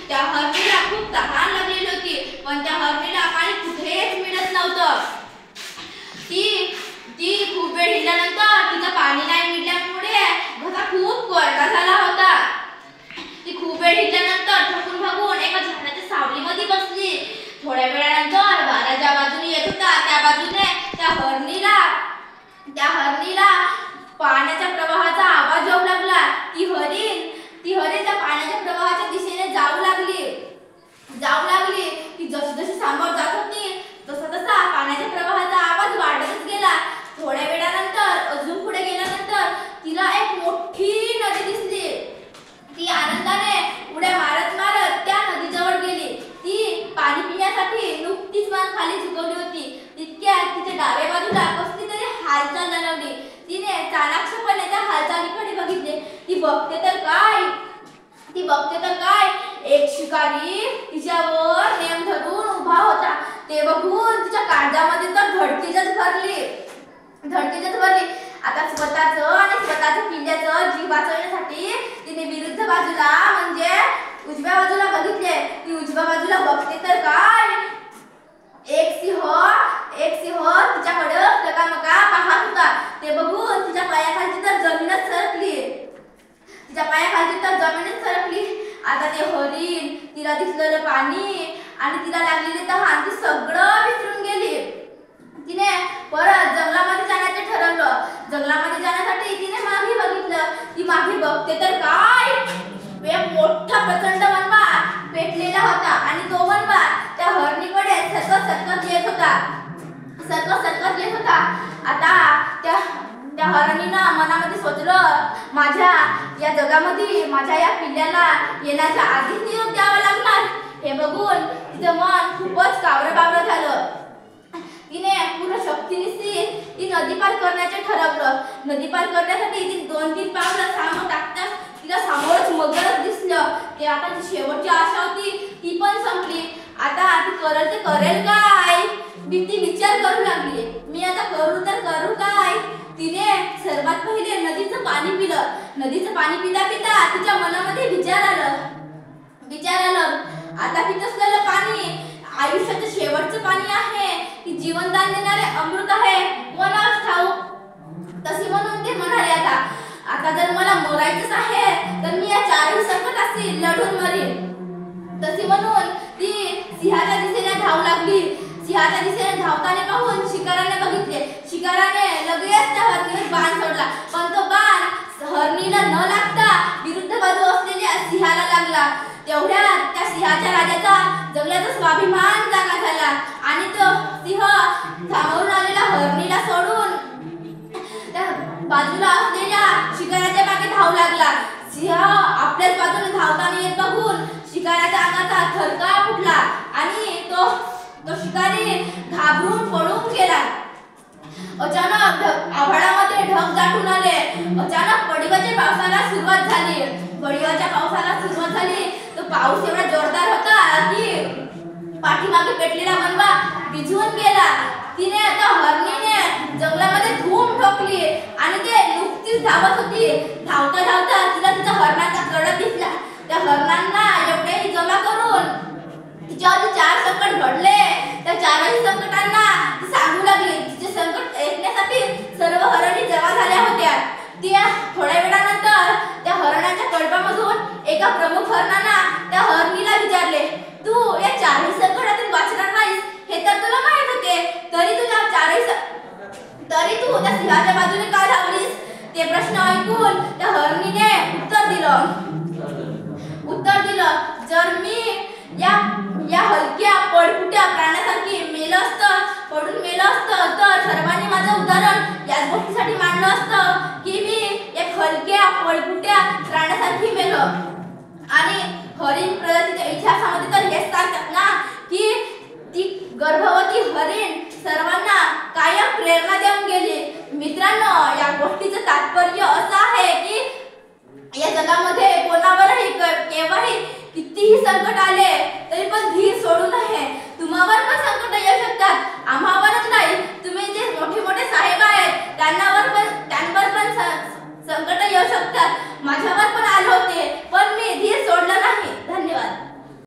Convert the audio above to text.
त्या हरणीला खूप तहान लागलेली होती, पण त्या हरणीला पाणी कुठेच मिळत नव्हतं. ती खूप वेळ हिंडल्यानंतर तिचं पाणी नाही मिळाल्यामुळे घसा खूप कोरडा झाला होता. ती खूप वेळ हिंडल्यानंतर थकून भागून एका झाडाच्या सावलीमध्ये बसली. थोड्या वेळानंतर वारा ज्या बाजूने येत होता त्या बाजूने त्या हरणीला पाण्याच्या प्रवाहाचा आवाज येऊ लागला. ती हरीण त्या पाण्याच्या प्रवाहाच्या दिशेने जाऊ लागली. ती जशी सामोर जात होती तसा पाण्याच्या प्रवाहाचा आवाज वाढतच गेला. थोड्या वेळानंतर अजून पुढे गेल्यानंतर तिला एक मोठी नदी दिसली. ती आनंदाने उड्या मारत त्या नदीजवळ गेली. ती पाणी पिण्यासाठी नुकतीच मान खाली झुकवली होती. तितक्यात तिच्या डाव्या बाजूला कसली तरी हालचाल जाणवली. तिने चाणाक्षपणे त्या हालचालीकडे बघितले. ती बघते तर काय एक शिकारी तिच्यावर नेम धरून उभा होता. ते बघून तिच्या काळजामध्ये तर धडकीच भरली. आता स्वतःचं पिल्ल्याचं जीव वाचवण्यासाठी तिने विरुद्ध बाजूला म्हणजे उजव्या बाजूला बघितले. ती उजव्या बाजूला बघते तर काय एक सिंह तिच्याकडे टकामका पाहत होता. ते बघून तिच्या पायाखालची तर जमीनच सरकली. आता ते हरीण, तिला दिसलेलं पाणी आणि तिला लागलेली तहान ती सगळं विसरून गेली. तिने परत जंगलामध्ये जाण्याचे ठरवलं. जंगलामध्ये जाण्यासाठी तिने मागे बघितलं. ती मागे बघते तर काय एक मोठा प्रचंड वनवास पेटलेला होता आणि तो वनवास त्या हरणीकडे सरकत येत होता. आता त्या हरणीनं मनामध्ये सोचलं, माझ्या या जगामध्ये माझ्या या पिल्ल्याला येण्याच्या आधीच निरोप द्यावा लागणार. हे बघून तिचं मन खूपच कावरं झालं. तिने पूर्ण शक्तीनिशी ती नदी पार करण्याचे ठरवलं. नदी पार करण्यासाठी ती 2-3 पावलं सामोर टाकताच तिला सामोरच मगरच दिसलं. ते आता जी शेवटची आशा होती ती पण संपली. आता ती करेल काय ती विचार करू लागली. मी आता करू काय. तिने सर्वात पहिले नदीचं पाणी पिलं. नदीचं पाणी पिता तिच्या मनामध्ये विचार आलं आता पित असलेलं पाणी आयुष्याचं शेवटचं पाणी आहे की जीवनदान देणारे अमृत आहे कोणास ठाऊक. तशी म्हणून ते म्हणाले, आता जर मला मरायचंच आहे तर मी या 4 संकटाशी लढून मरेन. तशी म्हणून ती सिंहाच्या दिशेने धावू लागली. सिंहाच्या दिशेने धावताना पाहून शिकाराने बघितले. शिकाराने लगेच त्या हरणीवर बाण सोडला, पण तो बाण हरणीला न लागता विरुद्ध बाजू असलेल्या सिंहाला लागला. तेवढ्यात त्या सिंहाच्या राजाचा जंगलाचा स्वाभिमान जागा झाला आणि तो सिंह थांबवून आलेला हरणीला सोडून त्या बाजूला असलेल्या शिकाऱ्याच्या मागे धावू लागला. सिंह आपल्याच बाजूने धावताना येत बघून शिकाऱ्याच्या अंगाचा थरकाप उठला आणि तो शिकारी घाबरून पळून गेला. अचानक आभाळामध्ये ढग दाटून आले. अचानक पडीवाच्या पावसाला सुरुवात झाली. तो पाऊस एवढा जोरदार होता की पाठीमागे पेटलेला वनवा भिजून गेला. तिने आता हरणीने जंगलामध्ये धूम ठोकली आणि ते नुकतीच धावत होती. धावता तिला तिचा हरणाचा कळप दिसला. त्या हरणांना एवढेही जमा करून तिच्यावर 4 संकट घडले. त्या 4ही संकटांना ती सांगू लागली. तिचे संकट ऐकण्यासाठी सर्व हरणी जमा झाल्या होत्या. थोड्या वेळानंतर त्या हरणाच्या कळपामधून एका प्रमुख हरणाला त्या हरणीला विचारले, तू या 4ही संकटातून वाचणार नाहीस हे तर तुला माहित होते, तरी तू त्या सिंहाच्या बाजूने का धावलीस. ते प्रश्न ऐकून त्या हरणीने उत्तर दिलं, जर मी या हलक्या पडकुट्या प्राण्यासारखी पडून मेलं असतं तर सर्वांनी माझं उदाहरण याच गोष्टीसाठी मांडलं असतं की मी एक हलक्या पडकुट्या प्राण्यासारखी मेलो. आणि हरिण प्रजातीच्या इतिहासामध्ये तर हेच सांगतात ना की ती गर्भवती हरिण सर्वांना कायम प्रेरणा देऊन गेली. मित्रांनो, या गोष्टीचं तात्पर्य असं आहे की या जगामध्ये कोणावरही केव्हाही कितीही संकट आले तरी पण धीर सोडू नये. तुम्हावर पण संकट येऊ शकतात, आम्हावरच नाही. तुम्ही जे मोठे साहेब आहेत त्यांवर पण संकट येऊ शकतात, माझ्यावर पण